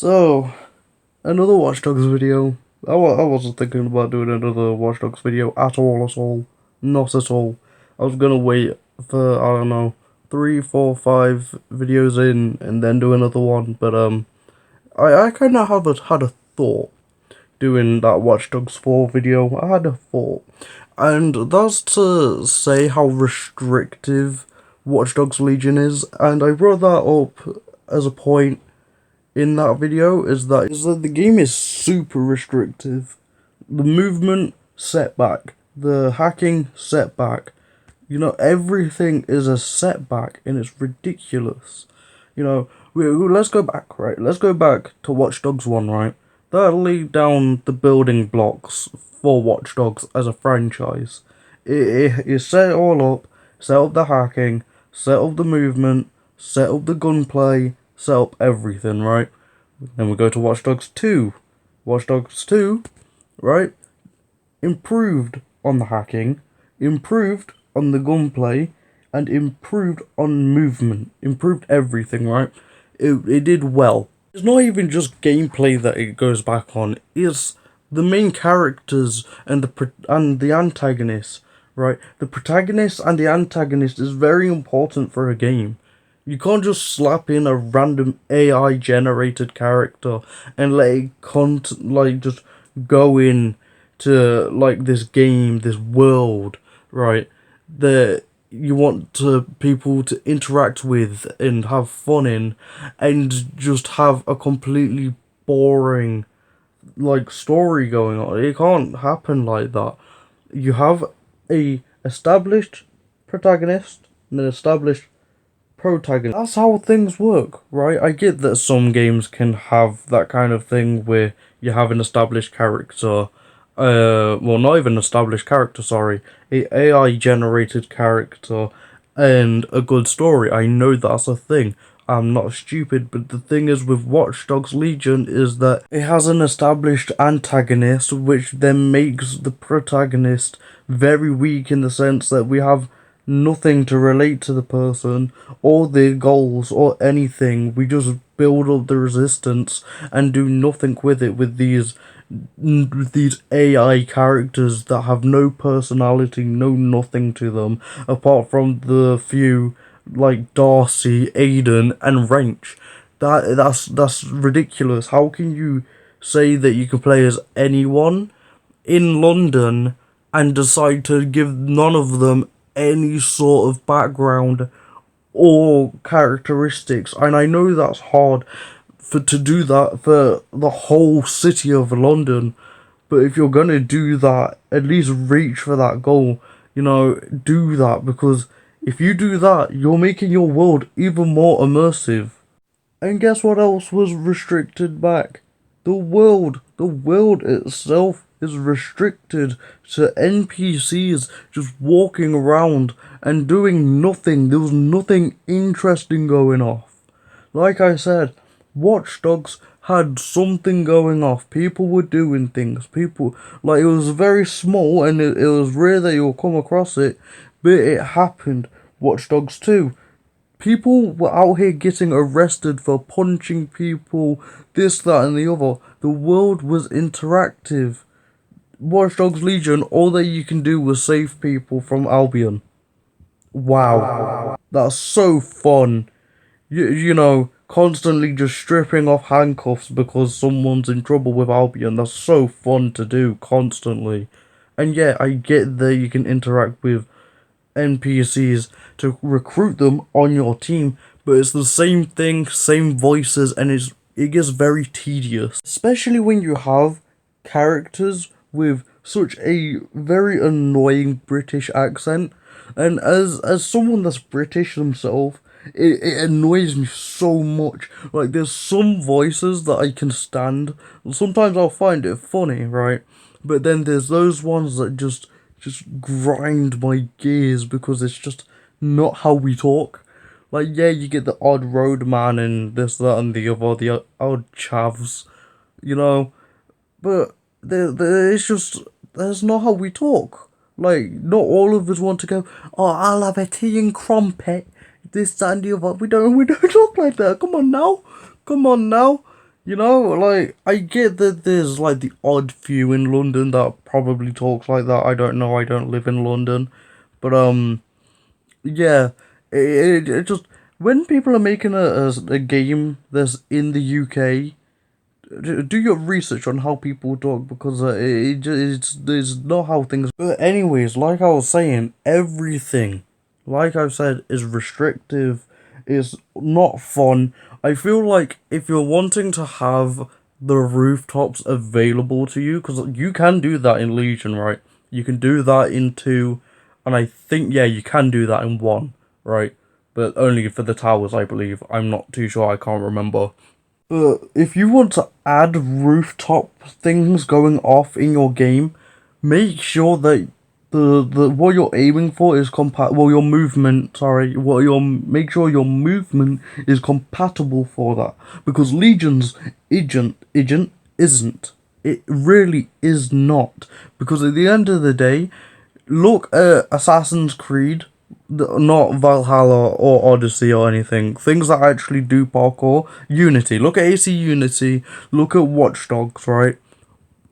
So, another Watch Dogs video. I wasn't thinking about doing another Watch Dogs video at all. Not at all. I was gonna wait for, I don't know, 3, 4, 5 videos in and then do another one, but I kinda had a thought doing that Watch Dogs 4 video. I had a thought. And that's to say how restrictive Watch Dogs Legion is, and I brought that up as a point in that video is that the game is super restrictive. The movement setback, the hacking setback, everything is a setback and it's ridiculous. Let's go back, right? Let's go back to Watch Dogs 1, right? That laid down the building blocks for Watch Dogs as a franchise. It set it all up, set up the hacking, set up the movement, set up the gunplay, set up everything, right? Then we go to Watch Dogs 2. Watch Dogs 2, right? Improved on the hacking, improved on the gunplay, and improved on movement. Improved everything, right? It did well. It's not even just gameplay that it goes back on. It's the main characters and the antagonists, right? The protagonist and the antagonist is very important for a game. You can't just slap in a random AI generated character and let it just go in to this game, this world, right? That you want people to interact with and have fun in, and just have a completely boring story going on. It can't happen like that. You have a established protagonist and an established protagonist. That's how things work, right? I get that some games can have that kind of thing where you have an established character, well, not even established character, sorry, a AI generated character and a good story. I know that's a thing. I'm not stupid, but the thing is with Watch Dogs Legion is that it has an established antagonist, which then makes the protagonist very weak in the sense that we have nothing to relate to the person or their goals or anything. We just build up the resistance and do nothing with it with these AI characters that have no personality, no nothing to them apart from the few like Darcy, Aiden, and Wrench. That's ridiculous. How can you say that you can play as anyone in London and decide to give none of them any sort of background or characteristics? And I know that's hard to do that for the whole city of London, but if you're gonna do that, at least reach for that goal. Do that, because if you do that, you're making your world even more immersive. And guess what else was restricted back? The world. The world itself is restricted to NPCs just walking around and doing nothing. There was nothing interesting going off. Like I said, Watch Dogs had something going off. People were doing things. It was very small and it was rare that you'll come across it, but it happened. Watch Dogs 2. People were out here getting arrested for punching people, this, that, and the other. The world was interactive. Watch Dogs Legion, all that you can do was save people from Albion. Wow. That's so fun. Constantly just stripping off handcuffs because someone's in trouble with Albion. That's so fun to do, constantly. And yeah, I get that you can interact with NPCs to recruit them on your team, but it's the same thing, same voices, and it gets very tedious. Especially when you have characters with such a very annoying British accent. And as someone that's British themselves, it annoys me so much. There's some voices that I can stand. Sometimes I'll find it funny, right? But then there's those ones that just grind my gears because it's just not how we talk. Yeah, you get the odd roadman and this, that, and the other, the odd chavs, but it's just, that's not how we talk. Not all of us want to go, oh, I'll have a tea and crumpet, this, that, and the other. We don't talk like that. Come on now. You know, like, I get that there's, like, the odd few in London that probably talks like that. I don't know, I don't live in London. But, yeah, it just, when people are making a game that's in the UK, do your research on how people talk, because it's not how things. But anyways, like I was saying, everything, like I've said, is restrictive. Is not fun. I feel like if you're wanting to have the rooftops available to you, because you can do that in Legion, right? You can do that in 2, and I think, yeah, you can do that in 1, right? But only for the towers, I believe. I'm not too sure. I can't remember. If you want to add rooftop things going off in your game, make sure that the what you're aiming for is your movement, sorry, make sure your movement is compatible for that, because Legion's isn't. It really is not, because at the end of the day, look at Assassin's Creed, not Valhalla or Odyssey or anything. Things that actually do parkour. Unity. Look at AC Unity. Look at Watch Dogs, right?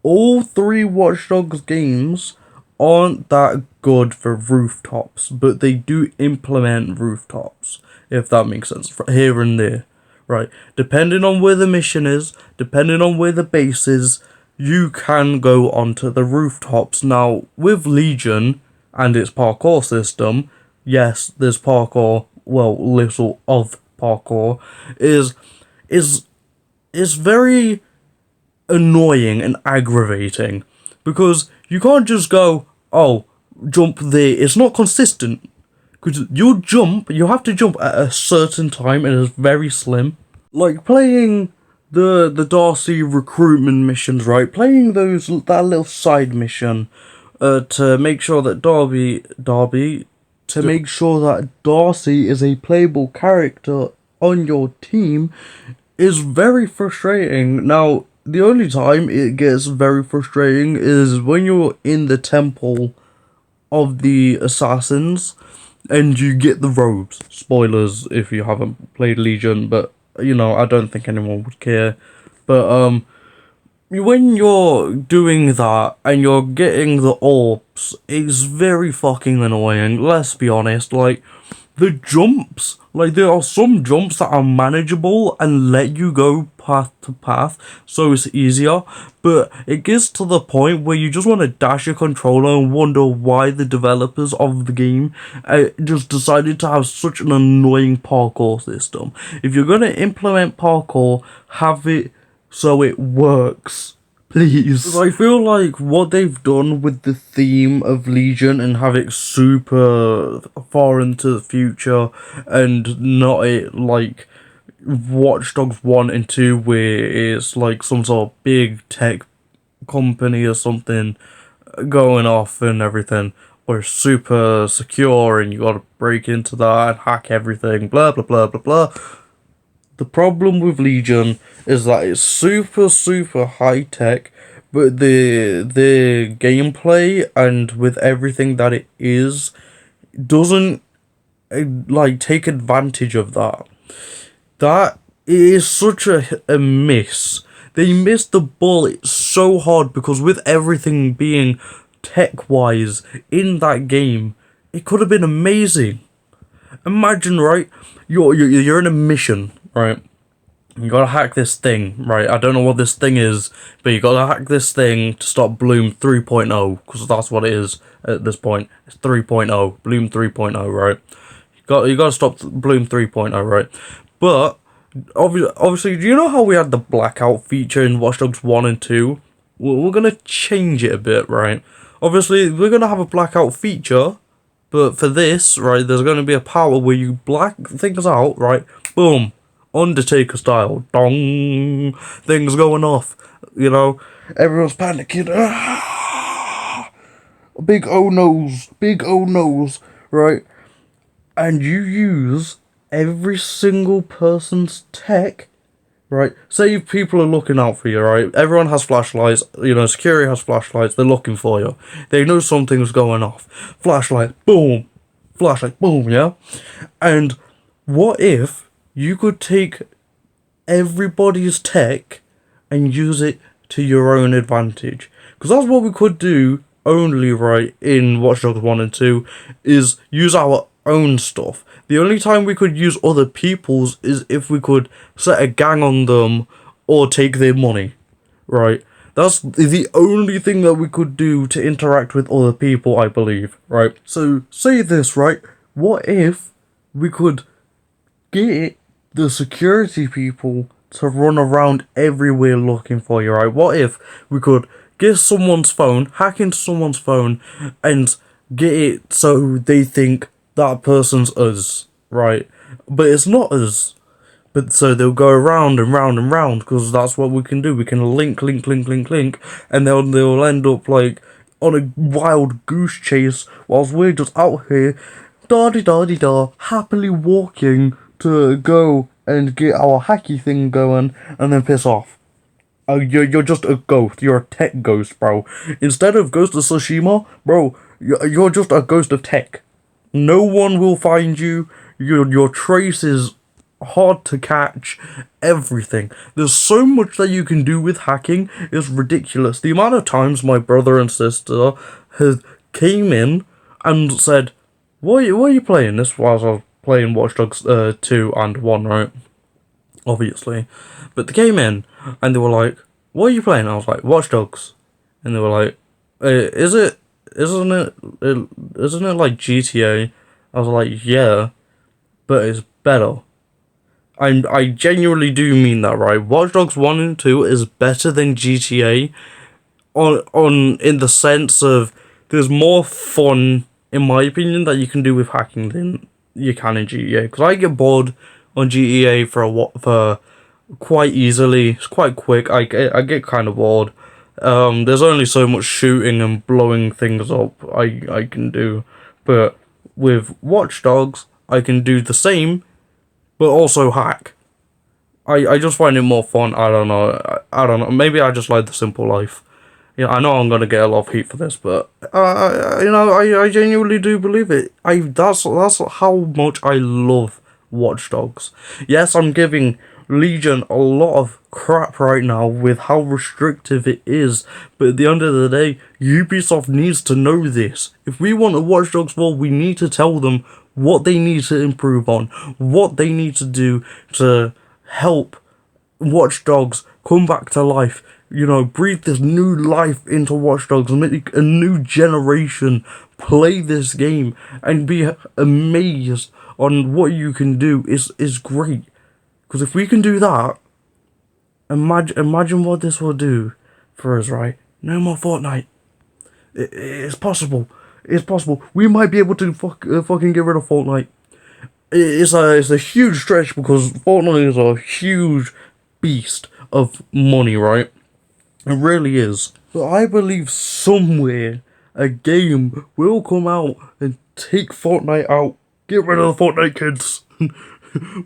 All 3 Watch Dogs games aren't that good for rooftops, but they do implement rooftops, if that makes sense, here and there, right? Depending on where the mission is, depending on where the base is, you can go onto the rooftops. Now, with Legion and its parkour system, yes, there's parkour, well, little of parkour, is is very annoying and aggravating, because you can't just go, oh, jump there. It's not consistent, because you have to jump at a certain time, and it's very slim. Like playing the Darcy recruitment missions, right? Playing that little side mission, to make sure that make sure that Darcy is a playable character on your team, is very frustrating. Now, the only time it gets very frustrating is when you're in the temple of the assassins and you get the robes. Spoilers if you haven't played Legion, but I don't think anyone would care. But when you're doing that and you're getting the orbs, it's very fucking annoying. Let's be honest. Like, the jumps, like, there are some jumps that are manageable and let you go path to path, so it's easier, but it gets to the point where you just want to dash your controller and wonder why the developers of the game just decided to have such an annoying parkour system. If you're going to implement parkour, have it so it works. Please. I feel like what they've done with the theme of Legion and have it super far into the future, and not it like Watch Dogs 1 and 2 where it's like some sort of big tech company or something going off and everything, or super secure and you gotta break into that and hack everything, blah blah blah blah blah. The problem with Legion is that it's super high tech, but the gameplay and with everything that it is doesn't like take advantage of that. That is such a miss. They missed the bullet so hard, because with everything being tech wise in that game, it could have been amazing. Imagine, right? You're in a mission, right? You gotta hack this thing, right? I don't know what this thing is, but you gotta hack this thing to stop Bloom 3.0, because that's what it is at this point. It's 3.0, Bloom 3.0, right? You gotta stop Bloom 3.0, right? But obviously, do you know how we had the blackout feature in Watch Dogs 1 and 2? We're gonna change it a bit, right? Obviously, we're gonna have a blackout feature, but for this, right, there's gonna be a power where you black things out, right? Boom. Undertaker style. Dong. Things going off. Everyone's panicking. Ah! Big oh no's. Big oh no's. Right? And you use every single person's tech. Right? Say if people are looking out for you, right? Everyone has flashlights. Security has flashlights. They're looking for you. They know something's going off. Flashlight. Boom. Flashlight. Boom. Yeah? And what if you could take everybody's tech and use it to your own advantage. Because that's what we could do only, right, in Watch Dogs 1 and 2, is use our own stuff. The only time we could use other people's is if we could set a gang on them or take their money, right? That's the only thing that we could do to interact with other people, I believe, right? So, say this, right? What if we could get the security people to run around everywhere looking for you, right? What if we could get someone's phone, hack into someone's phone, and get it so they think that person's us, right? But it's not us. But so they'll go around and round and round, because that's what we can do. We can link, and they'll end up like on a wild goose chase whilst we're just out here, da-di-da-di-da, happily walking to go and get our hacky thing going and then piss off. You're just a ghost. You're a tech ghost, bro. Instead of Ghost of Tsushima, bro, you're just a ghost of tech. No one will find you. Your trace is hard to catch. Everything. There's so much that you can do with hacking. It's ridiculous. The amount of times my brother and sister has came in and said, what are you playing? This whilst I was playing Watch Dogs 2 and 1, right? Obviously. But they came in and they were like, what are you playing? I was like, Watch Dogs. And they were like, isn't it like GTA? I was like, yeah, but it's better. I genuinely do mean that, right? Watch Dogs 1 and 2 is better than GTA in the sense of there's more fun, in my opinion, that you can do with hacking than you can in GTA. Because I get bored on GTA for quite easily. It's quite quick. I get kind of bored. There's only so much shooting and blowing things up I can do. But with Watch Dogs, I can do the same, but also hack. I just find it more fun. I don't know. Maybe I just like the simple life. Yeah, I know I'm gonna get a lot of heat for this, but I genuinely do believe it. That's how much I love Watch Dogs. Yes, I'm giving Legion a lot of crap right now with how restrictive it is, but at the end of the day, Ubisoft needs to know this. If we want a Watch Dogs 4, we need to tell them what they need to improve on, what they need to do to help Watch Dogs come back to life. Breathe this new life into Watch Dogs and make a new generation play this game and be amazed on what you can do is great. Because if we can do that, imagine what this will do for us, right? No more Fortnite. It's possible. It's possible. We might be able to fucking get rid of Fortnite. It's a huge stretch because Fortnite is a huge beast of money, right? It really is. But I believe somewhere a game will come out and take Fortnite out. Get rid of the Fortnite kids.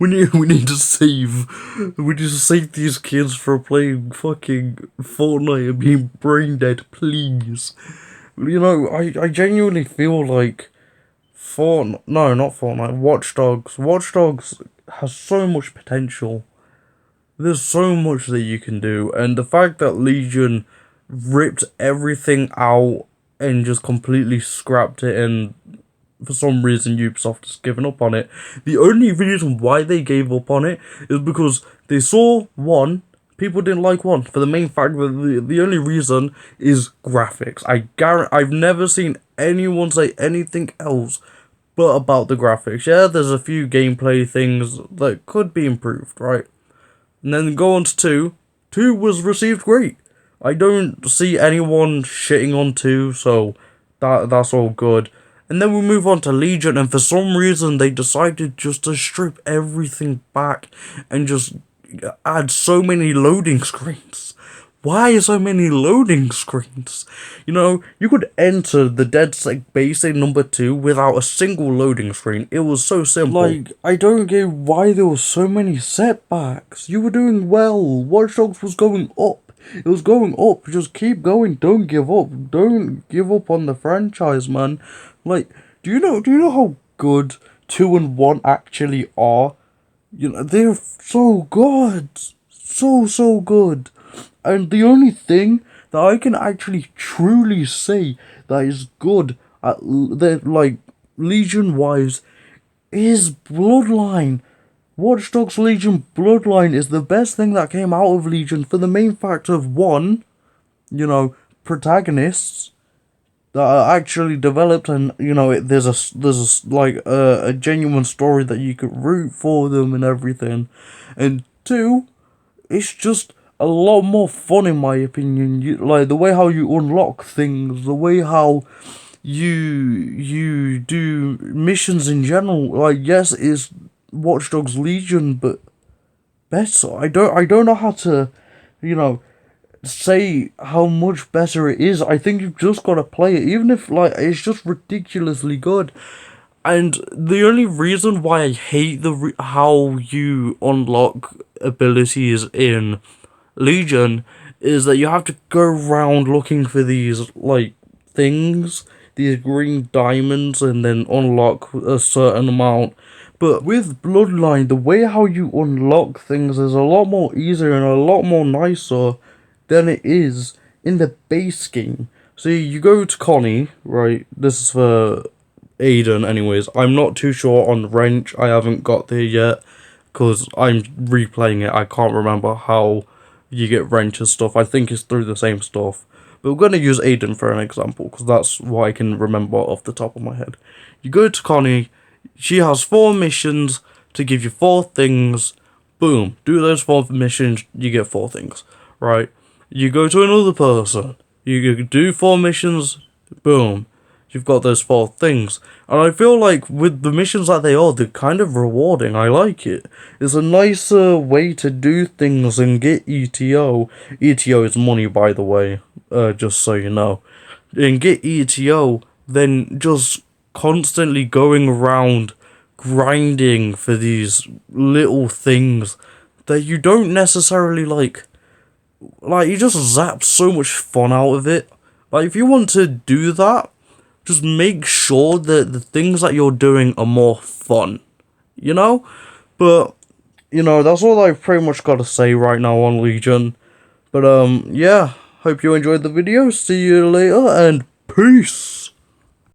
we need to save these kids from playing fucking Fortnite and being brain dead, please. I genuinely feel like not Fortnite, Watch Dogs. Watch Dogs has so much potential. There's so much that you can do, and the fact that Legion ripped everything out and just completely scrapped it, and for some reason Ubisoft has given up on it. The only reason why they gave up on it is because they saw 1, people didn't like 1, for the main fact that the only reason is graphics. I've never seen anyone say anything else but about the graphics. Yeah, there's a few gameplay things that could be improved, right? And then go on to 2. 2 was received great. I don't see anyone shitting on 2, so that's all good. And then we move on to Legion, and for some reason they decided just to strip everything back and just add so many loading screens. Why so many loading screens? You could enter the DedSec base in number 2 without a single loading screen. It was so simple. Like, I don't get why there were so many setbacks. You were doing well. Watch Dogs was going up. It was going up. Just keep going. Don't give up. Don't give up on the franchise, man. Like, do you know how good 2 and 1 actually are? You know, they're so good. So good. And the only thing that I can actually truly say that is good at like Legion wise is Bloodline. Watch Dogs Legion Bloodline is the best thing that came out of Legion for the main fact of one, you know, protagonists that are actually developed, and you know there's a genuine story that you could root for them and everything, and two, it's just a lot more fun in my opinion. Like the way how you unlock things, the way how you do missions in general. Like yes, it's Watch Dogs Legion, but better. I don't know how to, you know, say how much better it is. I think you've just got to play it, even if like it's just ridiculously good. And the only reason why I hate how you unlock abilities in Legion is that you have to go around looking for these like things, these green diamonds, and then unlock a certain amount. But with Bloodline, the way how you unlock things is a lot more easier and a lot more nicer than it is in the base game. So you go to Connie, right? This is for Aiden, anyways. I'm not too sure on Wrench. I haven't got there yet because I'm replaying it. I can't remember how you get Wrench and stuff. I think it's through the same stuff. But we're going to use Aiden for an example because that's what I can remember off the top of my head. You go to Connie. She has 4 missions to give you 4 things. Boom. Do those 4 missions, you get 4 things. Right? You go to another person. You do 4 missions. Boom. You've got those 4 things. And I feel like with the missions that they are, they're kind of rewarding. I like it. It's a nicer way to do things and get ETO. ETO is money, by the way, just so you know. And get ETO, then just constantly going around grinding for these little things that you don't necessarily like. Like, you just zap so much fun out of it. Like, if you want to do that, just make sure that the things that you're doing are more fun, you know? But, you know, that's all I've pretty much got to say right now on Legion. But, yeah, hope you enjoyed the video, see you later, and peace!